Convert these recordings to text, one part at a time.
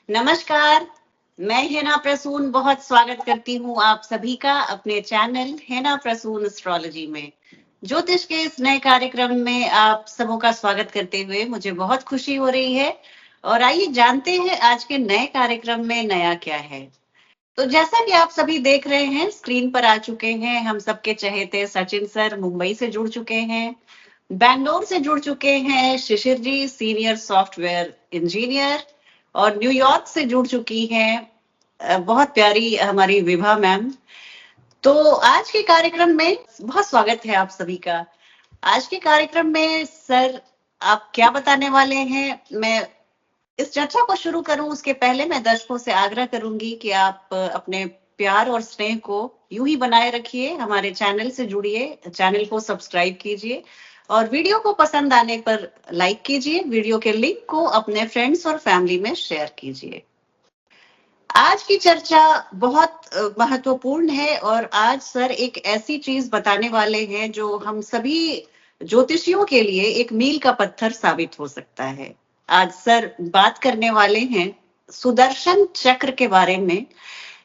नमस्कार, मैं हेना प्रसून बहुत स्वागत करती हूँ आप सभी का अपने चैनल हेना प्रसून एस्ट्रोलॉजी में। ज्योतिष के इस नए कार्यक्रम में आप सबों का स्वागत करते हुए मुझे बहुत खुशी हो रही है। और आइए जानते हैं आज के नए कार्यक्रम में नया क्या है। तो जैसा कि आप सभी देख रहे हैं, स्क्रीन पर आ चुके हैं हम सबके चहेते सचिन सर, मुंबई से जुड़ चुके हैं। बैंगलोर से जुड़ चुके हैं शिशिर जी, सीनियर सॉफ्टवेयर इंजीनियर। और न्यूयॉर्क से जुड़ चुकी हैं बहुत प्यारी हमारी विभा मैम। तो आज के कार्यक्रम में बहुत स्वागत है आप सभी का। आज के कार्यक्रम में सर आप क्या बताने वाले हैं? मैं इस चर्चा को शुरू करूं उसके पहले मैं दर्शकों से आग्रह करूंगी कि आप अपने प्यार और स्नेह को यूं ही बनाए रखिए, हमारे चैनल से जुड़िए, चैनल को सब्सक्राइब कीजिए और वीडियो को पसंद आने पर लाइक कीजिए। वीडियो के लिंक को अपने फ्रेंड्स और फैमिली में शेयर कीजिए। आज की चर्चा बहुत महत्वपूर्ण है और आज सर एक ऐसी चीज बताने वाले हैं जो हम सभी ज्योतिषियों के लिए एक मील का पत्थर साबित हो सकता है। आज सर बात करने वाले हैं सुदर्शन चक्र के बारे में।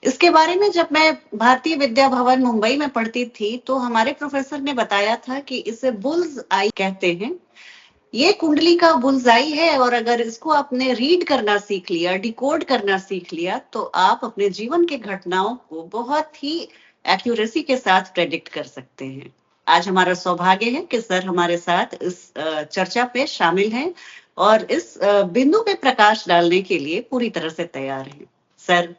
इसके बारे में जब मैं भारतीय विद्या भवन मुंबई में पढ़ती थी तो हमारे प्रोफेसर ने बताया था कि इसे बुल्स आई कहते हैं। ये कुंडली का बुल्स आई है और अगर इसको आपने रीड करना सीख लिया, डिकोड करना सीख लिया, तो आप अपने जीवन के घटनाओं को बहुत ही एक्यूरेसी के साथ प्रेडिक्ट कर सकते हैं। आज हमारा सौभाग्य है कि सर हमारे साथ इस चर्चा पे शामिल हैं और इस बिंदु पे प्रकाश डालने के लिए पूरी तरह से तैयार हैं। सर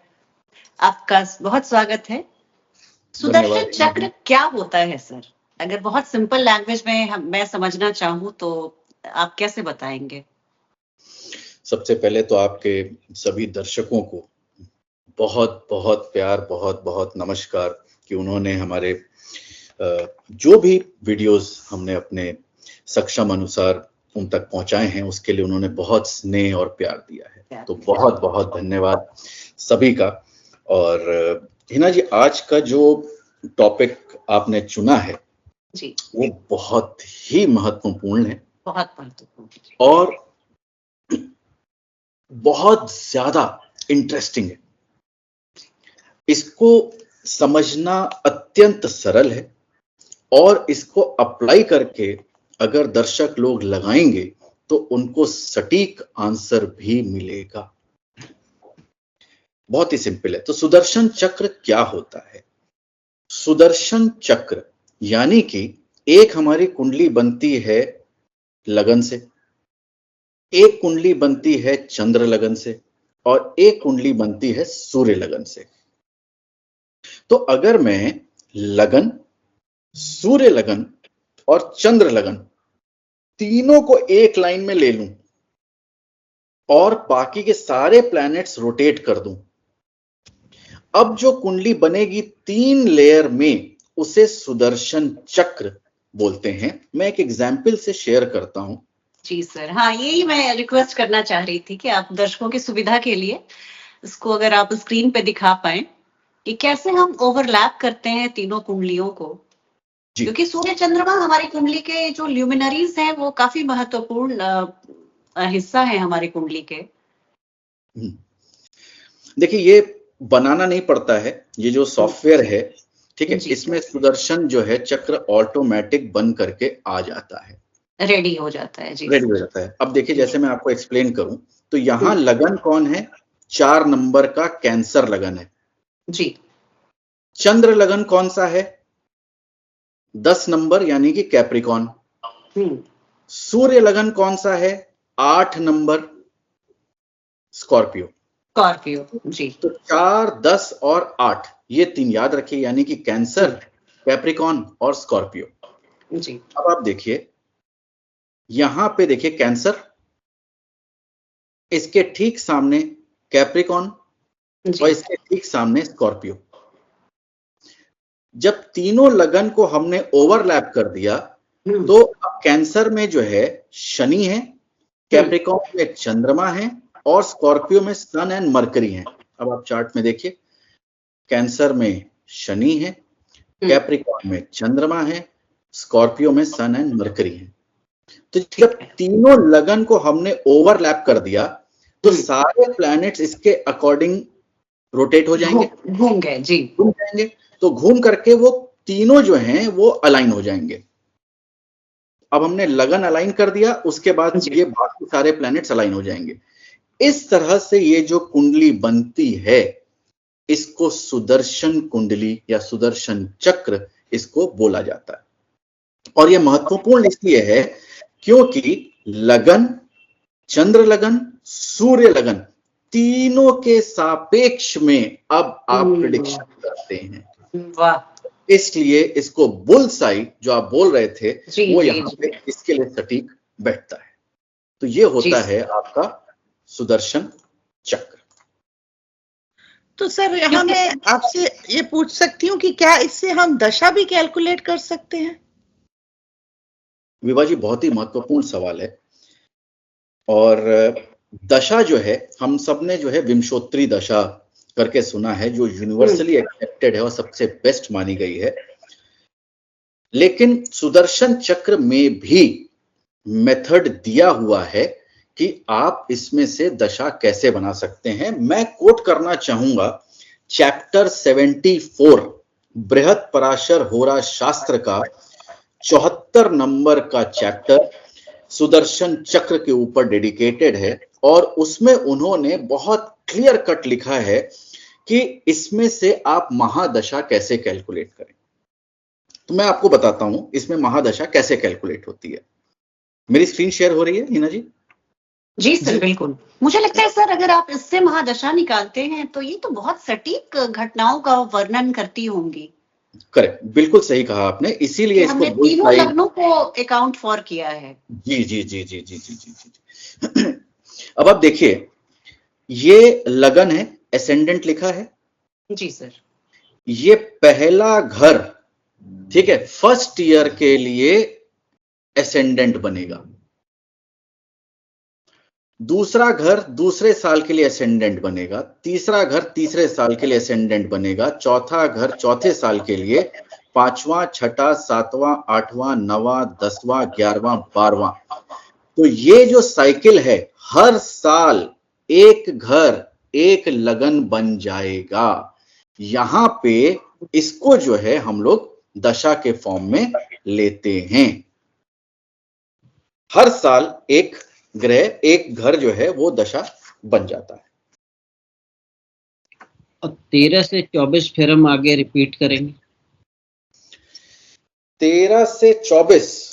आपका बहुत स्वागत है। सुदर्शन चक्र क्या होता है सर? अगर बहुत सिंपल लैंग्वेज में मैं समझना चाहूँ तो आप कैसे बताएंगे? सबसे पहले तो आपके सभी दर्शकों को बहुत बहुत प्यार, बहुत बहुत नमस्कार कि उन्होंने हमारे जो भी वीडियोस हमने अपने सक्षम अनुसार उन तक पहुंचाए हैं उसके लिए उन्होंने बहुत स्नेह और प्यार दिया है। तो बहुत बहुत धन्यवाद सभी का। और हिना जी, आज का जो टॉपिक आपने चुना है जी, वो बहुत ही महत्वपूर्ण है, बहुत महत्वपूर्ण और बहुत ज्यादा इंटरेस्टिंग है। इसको समझना अत्यंत सरल है और इसको अप्लाई करके अगर दर्शक लोग लगाएंगे तो उनको सटीक आंसर भी मिलेगा। बहुत ही सिंपल है। तो सुदर्शन चक्र क्या होता है? सुदर्शन चक्र यानी कि एक हमारी कुंडली बनती है लगन से, एक कुंडली बनती है चंद्र लगन से और एक कुंडली बनती है सूर्य लगन से। तो अगर मैं लगन, सूर्य लगन और चंद्र लगन तीनों को एक लाइन में ले लूं और बाकी के सारे प्लैनेट्स रोटेट कर दूं, अब जो कुंडली बनेगी 3 लेयर में उसे सुदर्शन चक्र बोलते हैं। मैं एक एग्जाम्पल से शेयर करता हूं। जी सर, हाँ यही मैं रिक्वेस्ट करना चाह रही थी कि आप दर्शकों की सुविधा के लिए इसको अगर आप स्क्रीन पे दिखा पाए कि कैसे हम ओवरलैप करते हैं तीनों कुंडलियों को, क्योंकि सूर्य चंद्रमा हमारी कुंडली के जो ल्यूमिनरीज हैं वो काफी महत्वपूर्ण हिस्सा है हमारी कुंडली के। देखिए, ये बनाना नहीं पड़ता है, ये जो सॉफ्टवेयर है, ठीक है, इसमें सुदर्शन जो है चक्र ऑटोमेटिक बन करके आ जाता है, रेडी हो जाता है। जी, रेडी हो जाता है। अब देखिए, जैसे मैं आपको एक्सप्लेन करूं तो यहाँ लगन कौन है? 4 नंबर का कैंसर लगन है जी। चंद्र लगन कौन सा है? 10 नंबर यानी कि कैप्रिकॉन। सूर्य लगन कौन सा है? 8 नंबर, स्कॉर्पियो। जी। तो 4, 10 और 8 ये 3 याद रखिए, यानी कि कैंसर, कैप्रिकॉन और स्कॉर्पियो। जी। अब आप देखिए, यहां पे देखिए कैंसर, इसके ठीक सामने कैप्रिकॉन और इसके ठीक सामने स्कॉर्पियो। जब तीनों लगन को हमने ओवरलैप कर दिया तो अब कैंसर में जो है शनि है, कैप्रिकॉन में चंद्रमा है और स्कॉर्पियो में सन एंड मरकरी है। अब आप चार्ट में देखिए, कैंसर में शनि है, कैप्रिकॉन में चंद्रमा है, स्कॉर्पियो में सन एंड मरकरी है। तो जब तीनों लगन को हमने ओवरलैप कर दिया तो सारे प्लैनेट्स इसके अकॉर्डिंग रोटेट हो जाएंगे, घूम गए जी, घूम जाएंगे। तो घूम करके वो तीनों जो हैं वो अलाइन हो जाएंगे। अब हमने लगन अलाइन कर दिया, उसके बाद ये बाकी सारे प्लैनेट्स अलाइन हो जाएंगे। इस तरह से ये जो कुंडली बनती है, इसको सुदर्शन कुंडली या सुदर्शन चक्र इसको बोला जाता है। और ये महत्वपूर्ण इसलिए है क्योंकि लगन, चंद्र लगन, सूर्य लगन तीनों के सापेक्ष में अब आप प्रेडिक्शन करते हैं। वाह, इसलिए इसको बुलसाई जो आप बोल रहे थे वो यहाँ पे इसके लिए सटीक बैठता है। तो ये होता है आपका सुदर्शन चक्र। तो सर यहाँ मैं आपसे ये पूछ सकती हूँ कि क्या इससे हम दशा भी कैलकुलेट कर सकते हैं? विभा जी, बहुत ही महत्वपूर्ण सवाल है। और दशा जो है, हम सब ने जो है विंशोत्तरी दशा करके सुना है, जो यूनिवर्सली एक्सेप्टेड है और सबसे बेस्ट मानी गई है। लेकिन सुदर्शन चक्र में भी मेथड दिया हुआ है कि आप इसमें से दशा कैसे बना सकते हैं। मैं कोट करना चाहूंगा चैप्टर 74 बृहत पराशर होरा शास्त्र का 74 नंबर का चैप्टर सुदर्शन चक्र के ऊपर डेडिकेटेड है। और उसमें उन्होंने बहुत क्लियर कट लिखा है कि इसमें से आप महादशा कैसे कैलकुलेट करें। तो मैं आपको बताता हूं इसमें महादशा कैसे कैलकुलेट होती है। मेरी स्क्रीन शेयर हो रही है हिना जी? जी सर, बिल्कुल। मुझे लगता है सर, अगर आप इससे महादशा निकालते हैं तो ये तो बहुत सटीक घटनाओं का वर्णन करती होंगी। करेक्ट, बिल्कुल सही कहा आपने। इसीलिए इसको तीनों लग्नों को अकाउंट फॉर किया है। जी जी जी जी जी जी जी जी। अब आप देखिए, ये लगन है, एसेंडेंट लिखा है। जी सर। ये पहला घर, ठीक है, फर्स्ट ईयर के लिए एसेंडेंट बनेगा। दूसरा घर दूसरे साल के लिए एसेंडेंट बनेगा। तीसरा घर तीसरे साल के लिए एसेंडेंट बनेगा। चौथा घर चौथे साल के लिए। पांचवा, छठा, सातवां, आठवां, नवां, 10वां, 11वां, 12वां। तो ये जो साइकिल है, हर साल एक घर एक लगन बन जाएगा। यहां पे इसको जो है हम लोग दशा के फॉर्म में लेते हैं। हर साल एक ग्रह, एक घर जो है वो दशा बन जाता है। और 13 से 24 फिर हम आगे रिपीट करेंगे। 13 से 24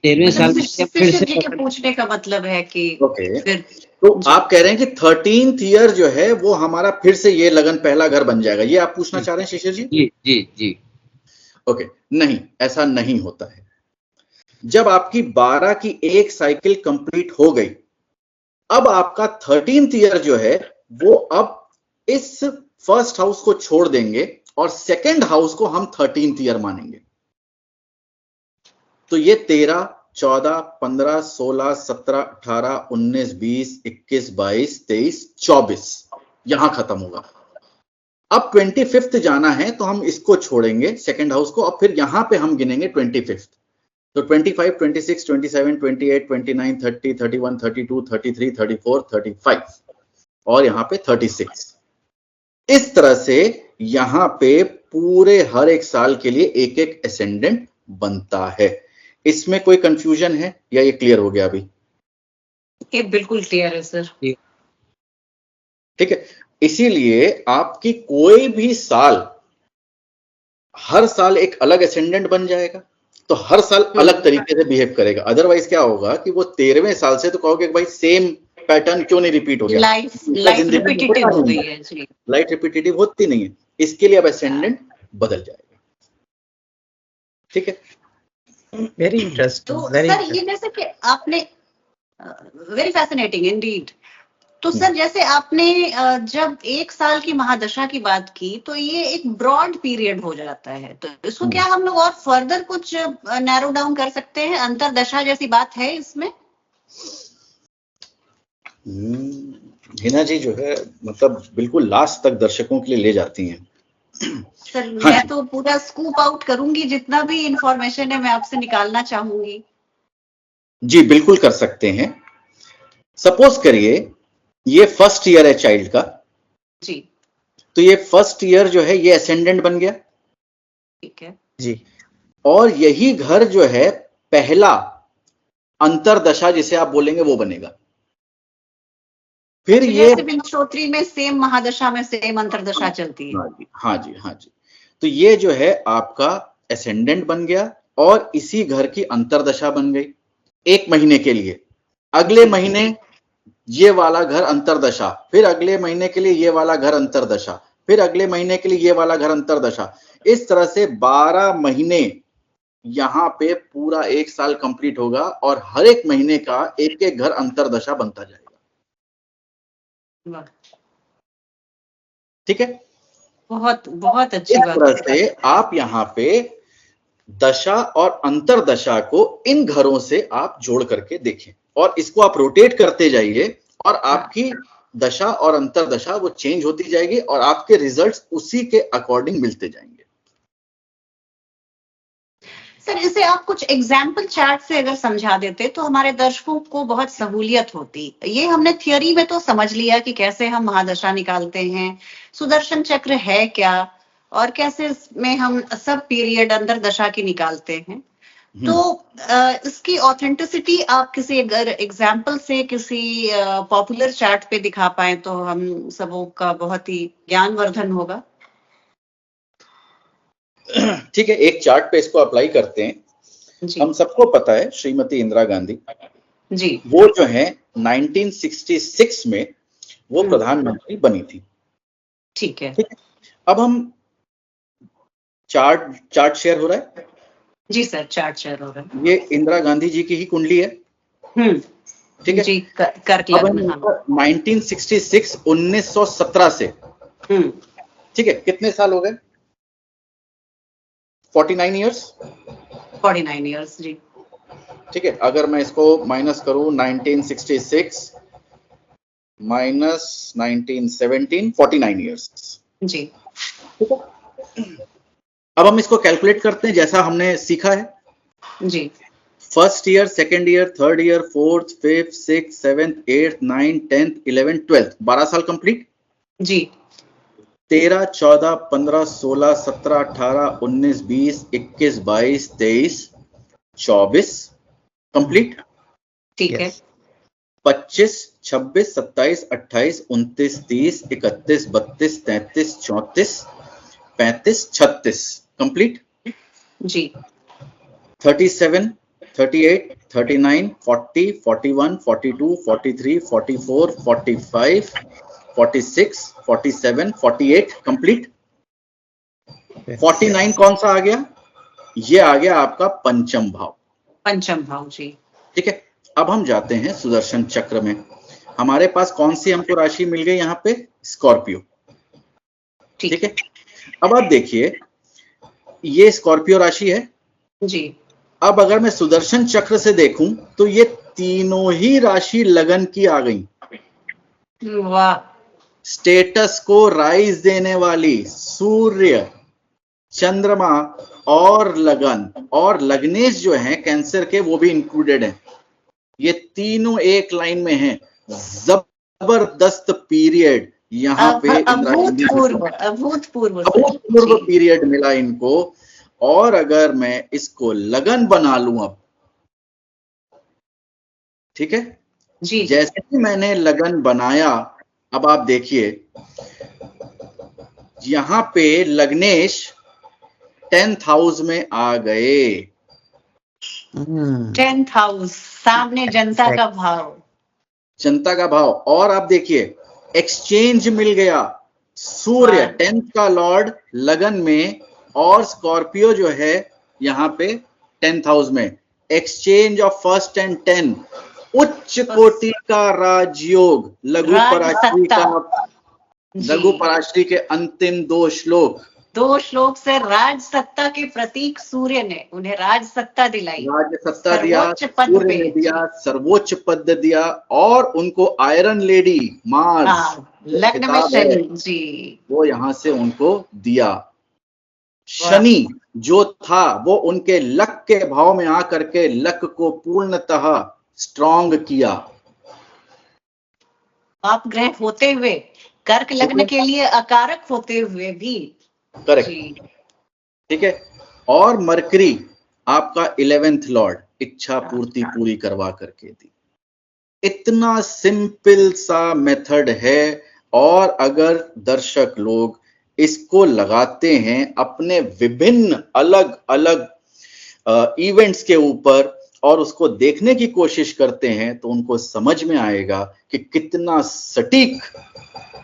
13वें साल में फिर से पूछने का मतलब है कि फिर तो आप कह रहे हैं कि 13th ईयर जो है वो हमारा फिर से ये लगन पहला घर बन जाएगा, ये आप पूछना चाह रहे हैं शिशिर जी? जी जी जी। ओके, नहीं, ऐसा नहीं होता है। जब आपकी 12 की एक साइकिल कंप्लीट हो गई, अब आपका 13th ईयर जो है वो अब इस फर्स्ट हाउस को छोड़ देंगे और सेकेंड हाउस को हम 13th ईयर मानेंगे। तो ये 13, 14, 15, 16, 17, 18, 19, 20, 21, 22, 23, 24 यहां खत्म होगा। अब 25th जाना है तो हम इसको छोड़ेंगे सेकेंड हाउस को, और फिर यहां पे हम गिनेंगे 25th। तो 25, 26, 27, 28, 29, 30, 31, 32, 33, 34, 35 और यहां पे 36। इस तरह से यहां पे पूरे हर एक साल के लिए एक एक एसेंडेंट बनता है। इसमें कोई कंफ्यूजन है या ये क्लियर हो गया अभी? ये बिल्कुल क्लियर है सर। ठीक है, इसीलिए आपकी कोई भी साल, हर साल एक अलग एसेंडेंट बन जाएगा, तो हर साल अलग तरीके से बिहेव करेगा। अदरवाइज क्या होगा कि वो 13वें साल से तो कहोगे भाई सेम पैटर्न क्यों नहीं रिपीट हो गया? लाइफ रिपीटेटिव हो गई है जी। लाइफ रिपीटेटिव होती नहीं है, इसके लिए अब एसेंडेंट बदल जाएगा। ठीक है, वेरी इंटरेस्टिंग। तो सर ये जैसे कि आपने वेरी फैसिनेटिंग इंडीड। तो सर जैसे आपने जब एक साल की महादशा की बात की, तो ये एक ब्रॉड पीरियड हो जाता है, तो इसको क्या हम लोग और फर्दर कुछ नैरो डाउन कर सकते हैं? अंतरदशा जैसी बात है इसमें? हिना जी जो है मतलब बिल्कुल लास्ट तक दर्शकों के लिए ले जाती हैं। सर मैं तो पूरा स्कूप आउट करूंगी, जितना भी इंफॉर्मेशन है मैं आपसे निकालना चाहूंगी। जी बिल्कुल कर सकते हैं। सपोज करिए ये फर्स्ट ईयर है चाइल्ड का, जी तो ये फर्स्ट ईयर जो है ये असेंडेंट बन गया, ठीक है जी और यही घर जो है पहला अंतरदशा जिसे आप बोलेंगे वो बनेगा। फिर ये जैसे विंशोत्री में सेम महादशा में सेम अंतरदशा चलती है। हाँ जी हाँ जी हाँ जी, तो ये जो है आपका असेंडेंट बन गया और इसी घर की अंतरदशा बन गई 1 महीने के लिए। अगले महीने ये वाला घर अंतरदशा, फिर अगले महीने के लिए ये वाला घर अंतरदशा, फिर अगले महीने के लिए ये वाला घर अंतरदशा। इस तरह से 12 महीने यहाँ पे पूरा 1 साल कंप्लीट होगा और हर एक महीने का एक एक घर अंतरदशा बनता जाएगा। वाह, ठीक है, बहुत बहुत अच्छी इस बात तरह है। से आप यहाँ पे दशा और अंतरदशा को इन घरों से आप जोड़ करके देखें और इसको आप रोटेट करते जाइए और आपकी दशा और अंतरदशा वो चेंज होती जाएगी और आपके रिजल्ट्स उसी के अकॉर्डिंग मिलते जाएंगे। सर इसे आप कुछ एग्जाम्पल चार्ट से अगर समझा देते तो हमारे दर्शकों को बहुत सहूलियत होती। ये हमने थियोरी में तो समझ लिया कि कैसे हम महादशा निकालते हैं, सुदर्शन चक्र है क्या, और कैसे इसमें हम सब पीरियड अंदर दशा की निकालते हैं। तो इसकी ऑथेंटिसिटी आप किसी अगर एग्जाम्पल से किसी पॉपुलर चार्ट पे दिखा पाए तो हम सबों का बहुत ही ज्ञानवर्धन होगा। ठीक है, एक चार्ट पे इसको अप्लाई करते हैं। जी हम सबको पता है श्रीमती इंदिरा गांधी जी वो जो है 1966 में वो प्रधानमंत्री बनी थी। ठीक है ठीक है, अब हम चार्ट शेयर हो रहा है। जी सर, चार्ट शेयर हो रहा है। ये इंदिरा गांधी जी की ही कुंडली है। ठीक है जी, कर्क अब हम लग्न। हाँ। 1966 1917 से ठीक है कितने साल हो गए? 49 ईयर्स। 49 इयर्स जी। ठीक है, अगर मैं इसको माइनस करूं 1966 माइनस 1917 49 ईयर्स। जी ठीक है, अब हम इसको कैलकुलेट करते हैं जैसा हमने सीखा है। जी first year, second year, third year, fourth, fifth, six, seventh, eighth, 9, 10th, 11, 12th 12 साल कंप्लीट। जी 13, 14, 15, 16, 17, 18, 19, 20, 21, 22, 23, 24 कंप्लीट। ठीक है 25, 26, 27, 28, 29, 30, 31, 32, 33, 34, 35, 36 कंप्लीट। जी 37, 38, 39, 40, 41, 42, 43, 44, 45, 46, 47, 48 कंप्लीट। 49 कौन सा आ गया? ये आ गया आपका पंचम भाव। पंचम भाव जी। ठीक है, अब हम जाते हैं सुदर्शन चक्र में। हमारे पास कौन सी हमको राशि मिल गई यहाँ पे? स्कॉर्पियो। ठीक है, अब आप देखिए ये स्कॉर्पियो राशि है जी। अब अगर मैं सुदर्शन चक्र से देखूं तो ये तीनों ही राशि लगन की आ गई। वाह, स्टेटस को राइज देने वाली सूर्य, चंद्रमा और लगन, और लग्नेश जो है कैंसर के वो भी इंक्लूडेड हैं। ये तीनों एक लाइन में हैं। जबरदस्त पीरियड यहाँ पे अभूतपूर्व पीरियड मिला इनको। और अगर मैं इसको लगन बना लूं अब, ठीक है जी। जैसे ही मैंने लगन बनाया, अब आप देखिए यहाँ पे लग्नेश 10th हाउस में आ गए। 10th हाउस सामने जनता का भाव, जनता का भाव। और आप देखिए एक्सचेंज मिल गया। सूर्य 10th का लॉर्ड लगन में और स्कॉर्पियो जो है यहाँ पे 10th हाउस में। एक्सचेंज ऑफ फर्स्ट एंड 10, उच्च कोटि का राजयोग। लघु पराशरी के अंतिम 2 श्लोक से राज सत्ता के प्रतीक सूर्य ने उन्हें राज सत्ता दिलाई, राज सत्ता दिया, सूर्य ने दिया, सर्वोच्च पद दिया, और उनको आयरन लेडी मार्स लग्न में शनि जी वो यहां से उनको दिया। शनि जो था वो उनके लक के भाव में आकर के लक को पूर्णतः स्ट्रॉन्ग किया। पाप ग्रह होते हुए, कर्क लग्न के लिए अकारक होते हुए भी। करेक्ट, जी ठीक है। और मरकरी आपका 11th लॉर्ड इच्छा पूर्ति पूरी करवा करके दी। इतना सिंपल सा मेथड है, और अगर दर्शक लोग इसको लगाते हैं अपने विभिन्न अलग अलग इवेंट्स के ऊपर और उसको देखने की कोशिश करते हैं, तो उनको समझ में आएगा कि कितना सटीक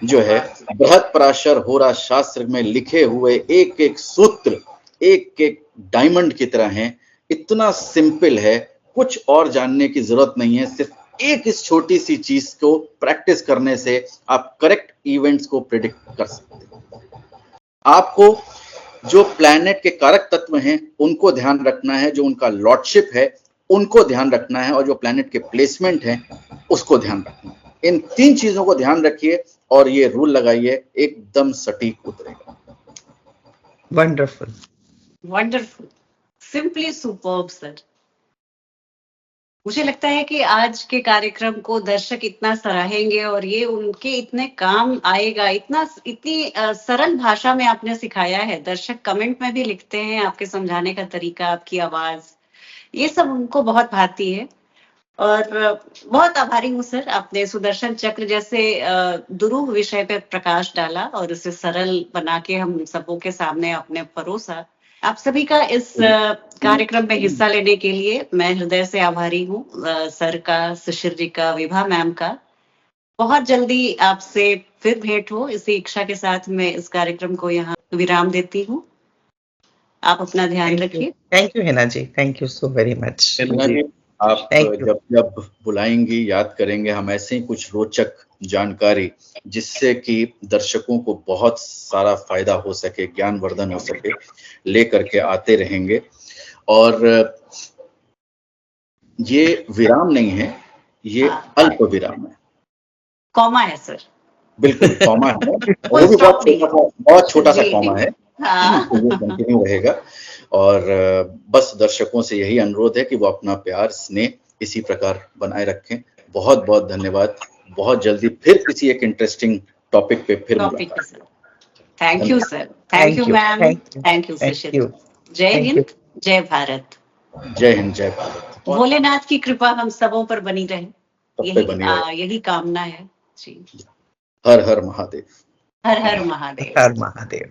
जो है बृहद पराशर होरा शास्त्र में लिखे हुए एक एक सूत्र एक एक डायमंड की तरह हैं। इतना सिंपल है, कुछ और जानने की जरूरत नहीं है। सिर्फ एक इस छोटी सी चीज को प्रैक्टिस करने से आप करेक्ट इवेंट्स को प्रिडिक्ट कर सकते हैं। आपको जो प्लैनेट के कारक तत्व हैं उनको ध्यान रखना है, जो उनका लॉर्डशिप है उनको ध्यान रखना है, और जो प्लैनेट के प्लेसमेंट है उसको ध्यान रखना है। इन 3 चीजों को ध्यान रखिए और ये रूल लगाइए, एकदम सटीक उतरेगा। Wonderful, wonderful, simply superb sir. मुझे लगता है कि आज के कार्यक्रम को दर्शक इतना सराहेंगे और ये उनके इतने काम आएगा। इतनी सरल भाषा में आपने सिखाया है। दर्शक कमेंट में भी लिखते हैं, आपके समझाने का तरीका, आपकी आवाज, ये सब उनको बहुत भाती है। और बहुत आभारी हूँ सर, आपने सुदर्शन चक्र जैसे दुरूह विषय पे प्रकाश डाला और उसे सरल बना के हम सबों के सामने अपने परोसा। आप सभी का इस कार्यक्रम में हिस्सा लेने के लिए मैं हृदय से आभारी हूँ। सर का, शिशिर जी का, विभा मैम का। बहुत जल्दी आपसे फिर भेंट हो, इसी इच्छा के साथ मैं इस कार्यक्रम को यहाँ विराम देती हूँ। आप अपना ध्यान रखिए। Thank you Hina ji, thank you so very much. आप जब जब बुलाएंगी याद करेंगे, हम ऐसे ही कुछ रोचक जानकारी जिससे कि दर्शकों को बहुत सारा फायदा हो सके, ज्ञानवर्धन हो सके, लेकर के आते रहेंगे। और ये विराम नहीं है, ये अल्प विराम है। कॉमा है सर, बिल्कुल कॉमा है, वो भी बहुत छोटा सा कॉमा है। तो ये कंटिन्यू रहेगा। और बस दर्शकों से यही अनुरोध है कि वो अपना प्यार, स्नेह इसी प्रकार बनाए रखें। बहुत बहुत धन्यवाद। बहुत जल्दी फिर किसी एक इंटरेस्टिंग टॉपिक पे फिर मुलाकात। Thank you sir, thank you ma'am, thank you Shishir. Jai Hind, जय भारत। जय हिंद, जय भारत। भोलेनाथ की कृपा हम सबों पर बनी रहे, यही कामना है जी। हर हर महादेव। हर हर महादेव। हर महादेव।